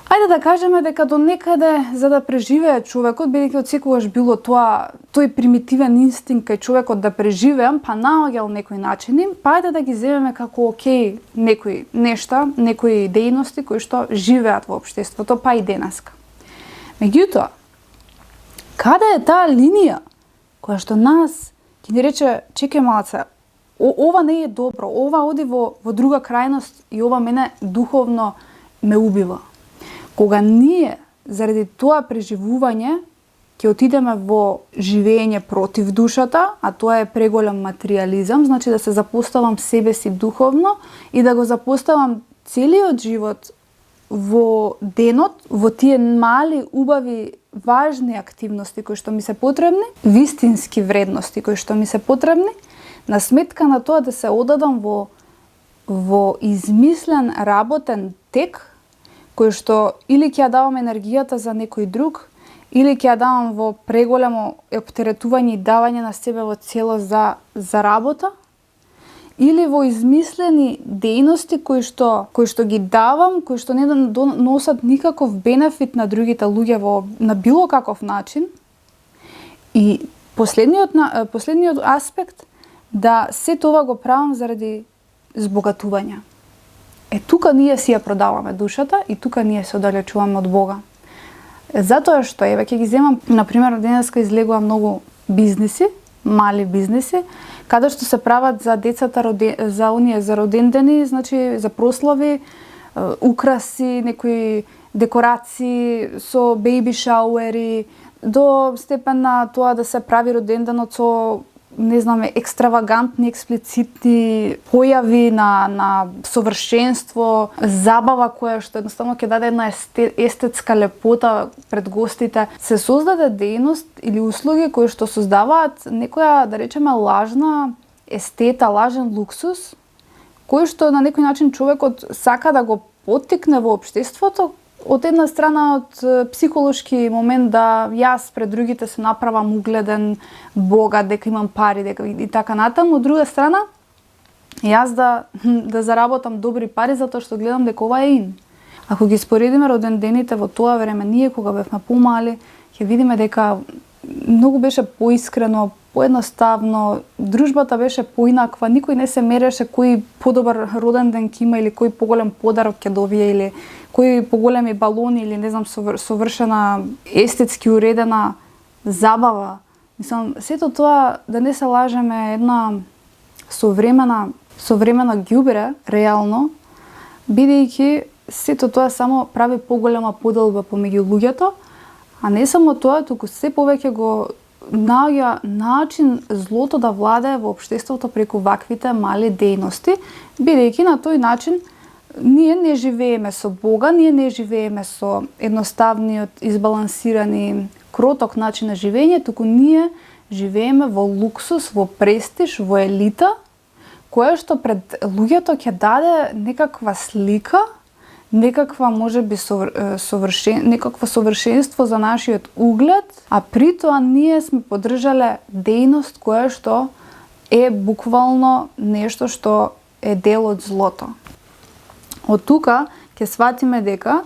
Ајде да кажеме дека до некаде за да преживее човекот, бидејќи од секогаш било тоа тој примитивен инстинкт кај човекот да преживеам, па наоѓал некои начини, па ајде да ги земеме како окей некои нешта, некои дејности кои што живеат во општеството, па и денеска. Меѓутоа, каде е таа линија која што нас ќе ни рече чекај малце, ова не е добро, ова оди во друга крајност и ова мене духовно ме убива. Кога ние, заради тоа преживување, ќе отидеме во живење против душата, а тоа е преголем материјализам, значи да се запоставам себе си духовно и да го запоставам целиот живот во денот, во тие мали, убави, важни активности кои што ми се потребни, вистински вредности кои што ми се потребни, на сметка на тоа да се одадам во измислен работен тек, кој што или ќе ја давам енергијата за некој друг, или ќе ја давам во преголемо оптеретување и давање на себе во целост за работа, или во измислени дејности кои што ги давам, кои што не носат никаков бенефит на другите луѓе на било каков начин. И последниот аспект, да се тоа го правам заради збогатување. Тука ние си ја продаваме душата и тука ние се оддалечуваме од Бога. Затоа што ќе ги земам, например, денеска излегува многу бизниси, мали бизниси, каде што се прават за децата за родендени, значи за прослави, украси, некои декорации со бејби шауери, до степен на тоа да се прави роденденот со екстравагантни, експлицитни појави на совршенство, забава која што едноставно ќе даде една естетска лепота пред гостите. Се создаде дејност или услуги кои што создаваат некоја, да речеме, лажна естета, лажен луксус, кој што на некој начин човекот сака да го поттикне во општеството, од една страна од психолошки момент да јас пред другите се направам угледен, богат, дека имам пари, дека и така натаму, од друга страна јас да заработам добри пари затоа што гледам дека ова е ин. Ако ги споредиме родендените во тоа време, ние кога бевме помали, ќе видиме дека многу беше поискрено, поедноставно, дружбата беше поинаква, никој не се мереше кој подобар роден ден ќе има или кој поголем подарок ќе добие или кои поголеми балони или не знам совршена естетски уредена забава. Мислам, сето тоа, да не се лажеме, една современа ѓубре реално, бидејќи сето тоа само прави поголема поделба помеѓу луѓето, а не само тоа, туку се повеќе го наоѓа начин злото да владее во општеството преку ваквите мали дејности, бидејќи на тој начин ние не живееме со Бога, ние не живееме со едноставниот, избалансирани, кроток начин на живење, туку ние живееме во луксус, во престиж, во елита, која што пред луѓето ќе даде некаква слика, некаква можеби некакво совршенство за нашиот углед, а при тоа ние сме поддржале дејност која што е буквално нешто што е дел од злото. Од тука ќе сватиме дека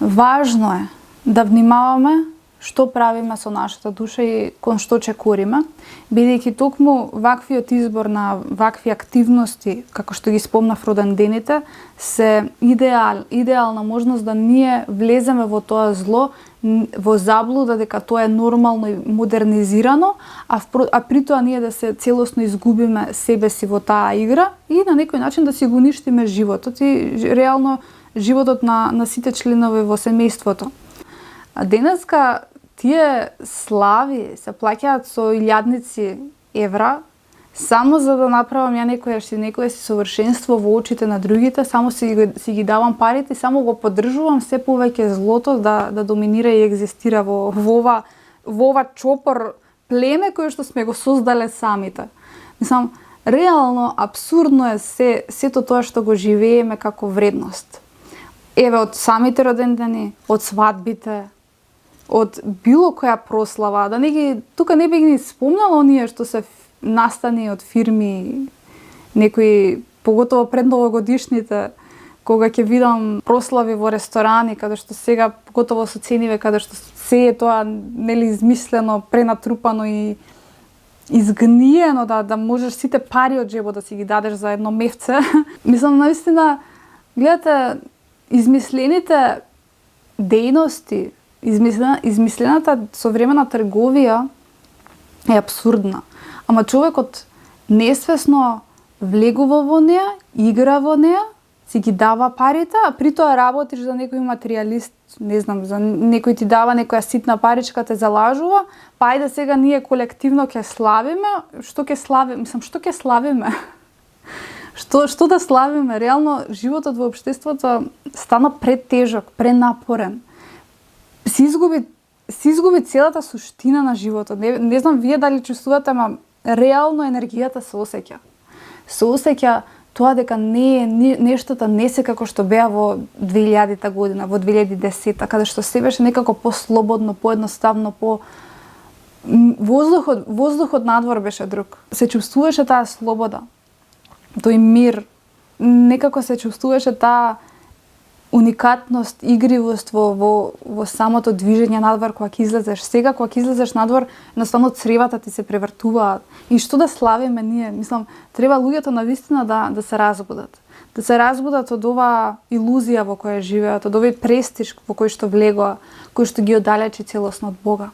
важно е да внимаваме што правиме со нашата душа и кон што чекориме, бидејќи токму ваквиот избор на вакви активности, како што ги спомнав родендените, се идеална можност да ние влеземе во тоа зло, во заблуда дека тоа е нормално и модернизирано, а при тоа ние да се целосно изгубиме себе си во таа игра и на некој начин да си го уништиме животот и реално животот на сите членови во семејството. А денеска тие слави се плаќаат со илјадници евра само за да направам ја некоја си совршенство во очите на другите, само си ги давам парите и само го поддржувам се повеќе злото да доминира и екзистира во ова чопор племе кој што сме го создале самите. Мислам, реално апсурдно е сето тоа што го живееме како вредност. Еве од самите родендени, од свадбите, од било која прослава, тука не би ги спомнала оние што се настани од фирми, некои, поготово пред новогодишните, кога ќе видам прослави во ресторани, каде што сега, готово со цениве, каде што се е тоа нели измислено, пренатрупано и изгниено, да можеш сите пари од џебот да си ги дадеш за едно мевце. Мислам, наистина, гледате, измислените дејности, измислената современа трговија е абсурдна. Ама човекот несвесно влегува во неа, игра во неа, си ги дава парите, а при тоа работиш за некој материјалист, не знам, за некој ти дава некоја ситна паричка, те залажува, па ајде сега ние колективно ќе славиме. Што ќе славиме? Мислам, што ќе славиме? Што да славиме? Реално, животот во општеството стана претежок, пренапорен. Си изгуби целата суштина на животот. Не знам вие дали чувствувате, ама реално енергијата се осеќа. Се осеќа тоа дека нештата не се како што беа во 2000-та година, во 2010-та, каде што се беше некако послободно, поедноставно, воздухот надвор беше друг. Се чувствуваше таа слобода, тој мир, некако се чувствуваше таа уникатност, игривост во самото движење надвор кога ќе излезеш. Сега кога ќе излезеш надвор, едноставно цревата ти се превртуваат. И што да славиме ние? Мислам, треба луѓето навистина да се разбудат. Да се разбудат од оваа илузија во која живеат, од овој престиж во кој што влегоа, кој што ги оддалечи целосно од Бога.